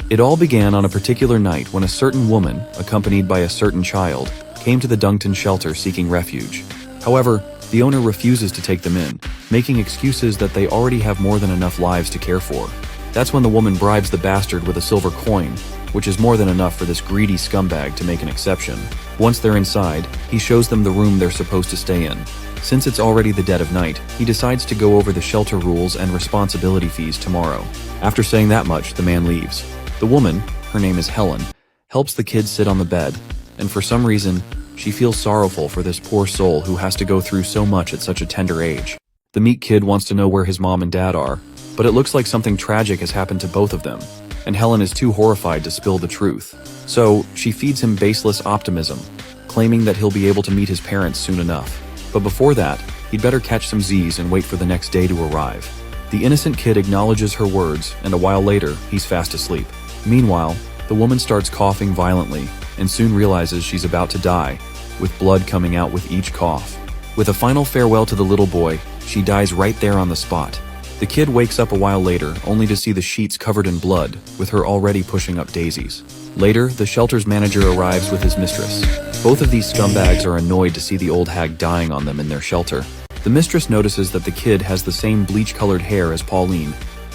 It all began on a particular night when a certain woman, accompanied by a certain child, came to the Duncton shelter seeking refuge. However, the owner refuses to take them in, making excuses that they already have more than enough lives to care for. That's when the woman bribes the bastard with a silver coin, which is more than enough for this greedy scumbag to make an exception. Once they're inside, he shows them the room they're supposed to stay in. Since it's already the dead of night, he decides to go over the shelter rules and responsibility fees tomorrow. After saying that much, the man leaves. The woman, her name is Helen, helps the kid sit on the bed, and for some reason, she feels sorrowful for this poor soul who has to go through so much at such a tender age. The meek kid wants to know where his mom and dad are, but it looks like something tragic has happened to both of them, and Helen is too horrified to spill the truth. So, she feeds him baseless optimism, claiming that he'll be able to meet his parents soon enough. But before that, he'd better catch some Z's and wait for the next day to arrive. The innocent kid acknowledges her words, and a while later, he's fast asleep. Meanwhile, the woman starts coughing violently, and soon realizes she's about to die, with blood coming out with each cough. With a final farewell to the little boy, she dies right there on the spot. The kid wakes up a while later, only to see the sheets covered in blood, with her already pushing up daisies. Later, the shelter's manager arrives with his mistress. Both of these scumbags are annoyed to see the old hag dying on them in their shelter. The mistress notices that the kid has the same bleach-colored hair as Pauline,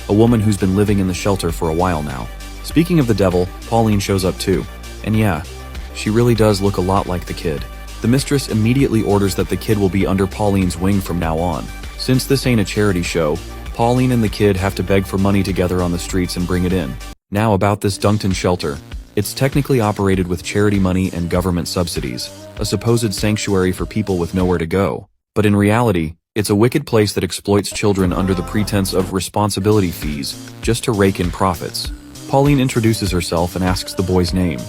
a woman who's been living in the shelter for a while now. Speaking of the devil, Pauline shows up too. And yeah, she really does look a lot like the kid. The mistress immediately orders that the kid will be under Pauline's wing from now on. Since this ain't a charity show, Pauline and the kid have to beg for money together on the streets and bring it in. Now about this Duncton shelter. It's technically operated with charity money and government subsidies, a supposed sanctuary for people with nowhere to go. But in reality, it's a wicked place that exploits children under the pretense of responsibility fees, just to rake in profits. Pauline introduces herself and asks the boy's name.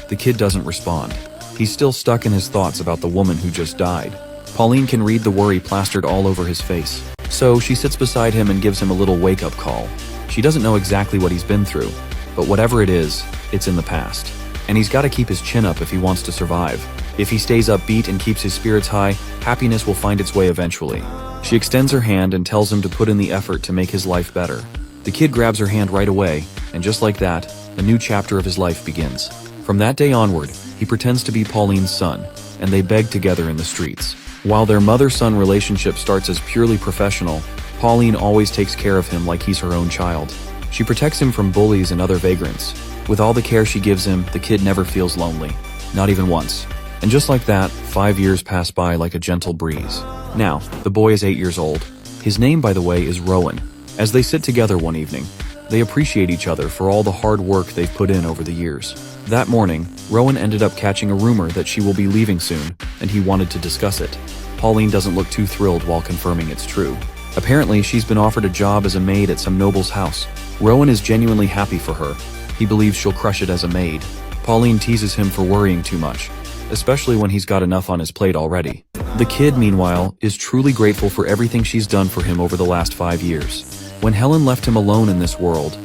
The kid doesn't respond. He's still stuck in his thoughts about the woman who just died. Pauline can read the worry plastered all over his face. So she sits beside him and gives him a little wake-up call. She doesn't know exactly what he's been through, but whatever it is, it's in the past. And he's got to keep his chin up if he wants to survive. If he stays upbeat and keeps his spirits high, happiness will find its way eventually. She extends her hand and tells him to put in the effort to make his life better. The kid grabs her hand right away, and just like that, a new chapter of his life begins. From that day onward, he pretends to be Pauline's son, and they beg together in the streets. While their mother-son relationship starts as purely professional, Pauline always takes care of him like he's her own child. She protects him from bullies and other vagrants. With all the care she gives him, the kid never feels lonely. Not even once. And just like that, 5 years pass by like a gentle breeze. Now, the boy is 8 years old. His name, by the way, is Rowan. As they sit together one evening, they appreciate each other for all the hard work they've put in over the years. That morning, Rowan ended up catching a rumor that she will be leaving soon, and he wanted to discuss it. Pauline doesn't look too thrilled while confirming it's true. Apparently, she's been offered a job as a maid at some noble's house. Rowan is genuinely happy for her. He believes she'll crush it as a maid. Pauline teases him for worrying too much, especially when he's got enough on his plate already. The kid, meanwhile, is truly grateful for everything she's done for him over the last 5 years. When Helen left him alone in this world,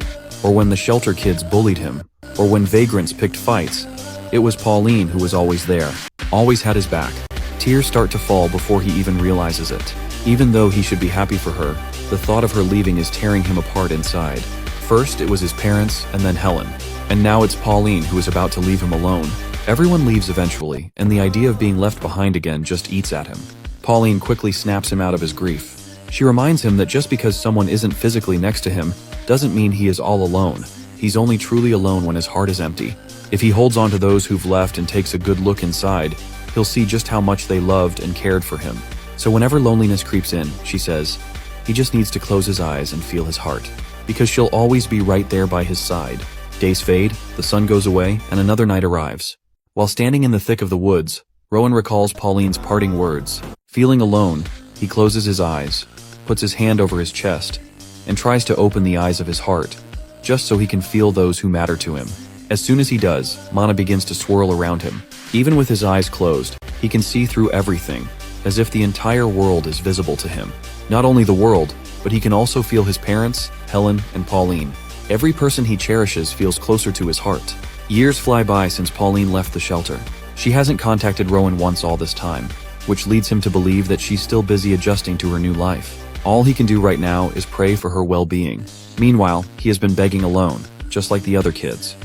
or when the shelter kids bullied him, or when vagrants picked fights, it was Pauline who was always there, always had his back. Tears start to fall before he even realizes it. Even though he should be happy for her, the thought of her leaving is tearing him apart inside. First, it was his parents, and then Helen. And now it's Pauline who is about to leave him alone. Everyone leaves eventually, and the idea of being left behind again just eats at him. Pauline quickly snaps him out of his grief. She reminds him that just because someone isn't physically next to him, doesn't mean he is all alone. He's only truly alone when his heart is empty. If he holds on to those who've left and takes a good look inside, he'll see just how much they loved and cared for him. So whenever loneliness creeps in, she says, he just needs to close his eyes and feel his heart, because she'll always be right there by his side. Days fade, the sun goes away, and another night arrives. While standing in the thick of the woods, Rowan recalls Pauline's parting words. Feeling alone, he closes his eyes, puts his hand over his chest, and tries to open the eyes of his heart, just so he can feel those who matter to him. As soon as he does, mana begins to swirl around him. Even with his eyes closed, he can see through everything, as if the entire world is visible to him. Not only the world, but he can also feel his parents, Helen, and Pauline. Every person he cherishes feels closer to his heart. Years fly by since Pauline left the shelter. She hasn't contacted Rowan once all this time, which leads him to believe that she's still busy adjusting to her new life. All he can do right now is pray for her well-being. Meanwhile, he has been begging alone, just like the other kids.